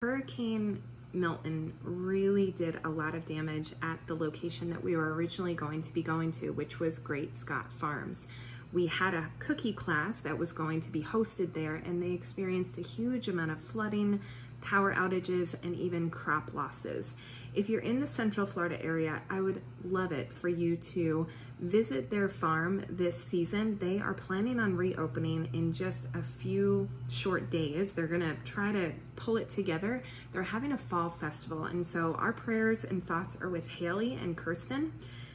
Hurricane Milton really did a lot of damage at the location that we were originally going to be going to, which was Great Scott Farms. We had a cookie class that was going to be hosted there, and they experienced a huge amount of flooding, power outages, and even crop losses. If you're in the Central Florida area, I would love it for you to visit their farm this season. They are planning on reopening in just a few short days. They're gonna try to pull it together. They're having a fall festival, and so our prayers and thoughts are with Haley and Kirsten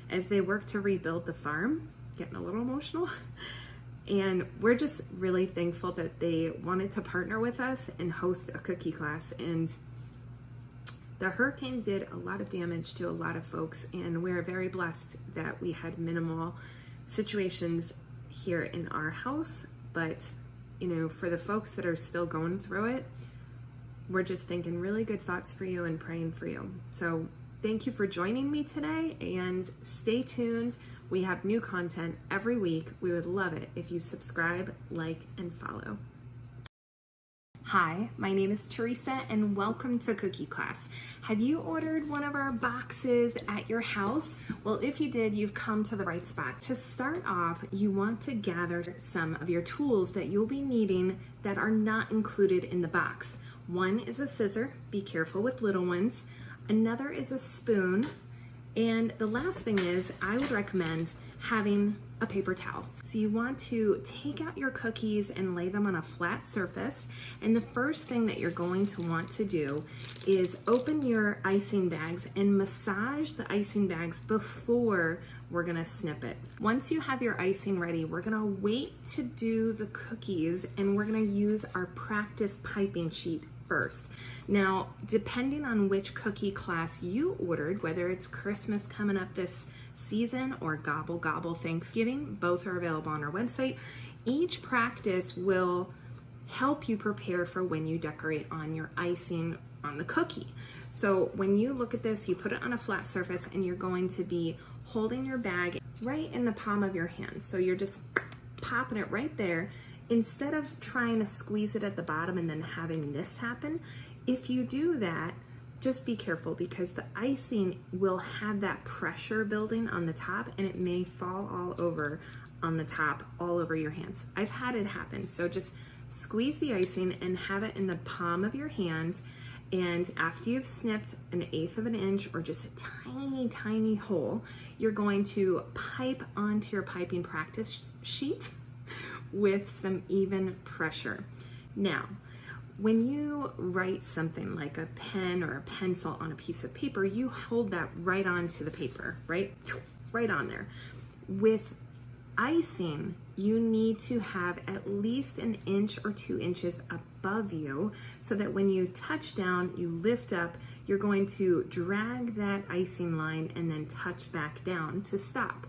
as they work to rebuild the farm. Getting a little emotional. And we're just really thankful that they wanted to partner with us and host a cookie class. And the hurricane did a lot of damage to a lot of folks, and we're very blessed that we had minimal situations here in our house. But, you know, for the folks that are still going through it, we're just thinking really good thoughts for you and praying for you. So thank you for joining me today, and stay tuned. We have new content every week. We would love it if you subscribe, like, and follow. Hi, my name is Theresa, and welcome to Cookie Class. Have you ordered one of our boxes at your house? Well, if you did, you've come to the right spot. To start off, you want to gather some of your tools that you'll be needing that are not included in the box. One is a scissor. Be careful with little ones. Another is a spoon. And the last thing is, I would recommend having a paper towel. So you want to take out your cookies and lay them on a flat surface. And the first thing that you're going to want to do is open your icing bags and massage the icing bags before we're gonna snip it. Once you have your icing ready, we're gonna wait to do the cookies, and we're gonna use our practice piping sheet first. Now, depending on which cookie class you ordered, whether it's Christmas coming up this season or Gobble Gobble Thanksgiving, both are available on our website. Each practice will help you prepare for when you decorate on your icing on the cookie. So when you look at this, you put it on a flat surface, and you're going to be holding your bag right in the palm of your hand. So you're just popping it right there. Instead of trying to squeeze it at the bottom and then having this happen, if you do that, just be careful, because the icing will have that pressure building on the top, and it may fall all over on the top, all over your hands. I've had it happen. So just squeeze the icing and have it in the palm of your hand. And after you've snipped 1/8 of an inch or just a tiny, tiny hole, you're going to pipe onto your piping practice sheet with some even pressure. Now, when you write something like a pen or a pencil on a piece of paper, you hold that right onto the paper, right on there. With icing, you need to have at least 1 inch or 2 inches above you, so that when you touch down, you lift up, you're going to drag that icing line and then touch back down to stop.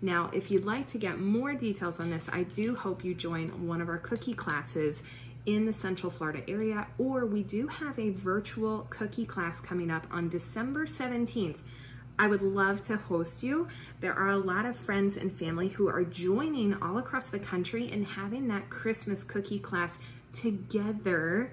Now, if you'd like to get more details on this, I do hope you join one of our cookie classes in the Central Florida area, or we do have a virtual cookie class coming up on December 17th. I would love to host you. There are a lot of friends and family who are joining all across the country and having that Christmas cookie class together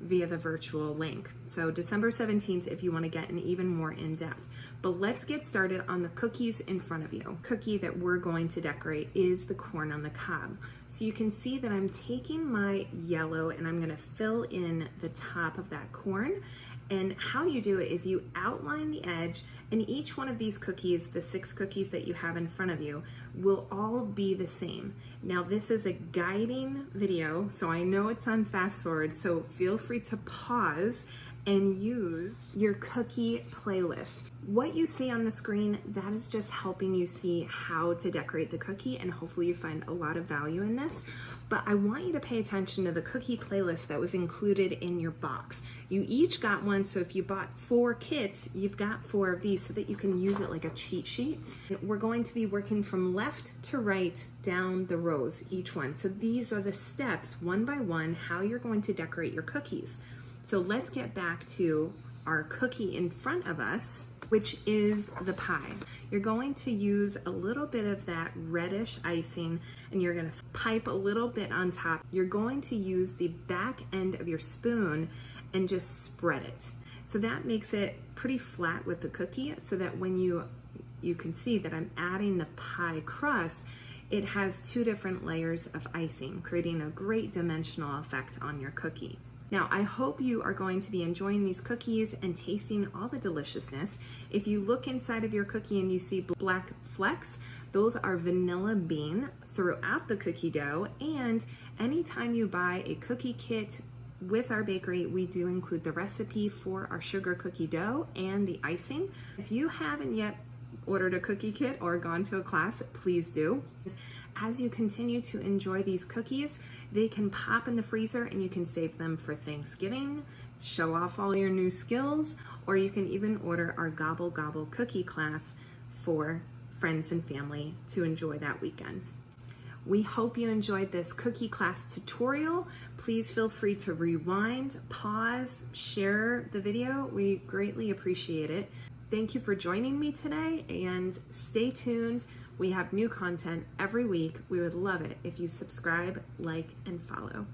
via the virtual link. So December 17th, if you want to get an even more in-depth. But let's get started on the cookies in front of you. Cookie that we're going to decorate is the corn on the cob. So you can see that I'm taking my yellow and I'm going to fill in the top of that corn. And how you do it is you outline the edge, and each one of these cookies, the 6 cookies that you have in front of you, will all be the same. Now, this is a guiding video, so I know it's on fast forward, so feel free to pause and use your cookie playlist. What you see on the screen, that is just helping you see how to decorate the cookie, and hopefully you find a lot of value in this. But I want you to pay attention to the cookie playlist that was included in your box. You each got one, so if you bought 4 kits, you've got 4 of these so that you can use it like a cheat sheet. We're going to be working from left to right down the rows, each one. So these are the steps, one by one, how you're going to decorate your cookies. So let's get back to our cookie in front of us, which is the pie. You're going to use a little bit of that reddish icing, and you're gonna pipe a little bit on top. You're going to use the back end of your spoon and just spread it. So that makes it pretty flat with the cookie, so that when you can see that I'm adding the pie crust, it has 2 different layers of icing, creating a great dimensional effect on your cookie. Now, I hope you are going to be enjoying these cookies and tasting all the deliciousness. If you look inside of your cookie and you see black flecks, those are vanilla bean throughout the cookie dough. And anytime you buy a cookie kit with our bakery, we do include the recipe for our sugar cookie dough and the icing. If you haven't yet ordered a cookie kit or gone to a class, please do. As you continue to enjoy these cookies, they can pop in the freezer and you can save them for Thanksgiving, show off all your new skills, or you can even order our Gobble Gobble cookie class for friends and family to enjoy that weekend. We hope you enjoyed this cookie class tutorial. Please feel free to rewind, pause, share the video. We greatly appreciate it. Thank you for joining me today, and stay tuned. We have new content every week. We would love it if you subscribe, like, and follow.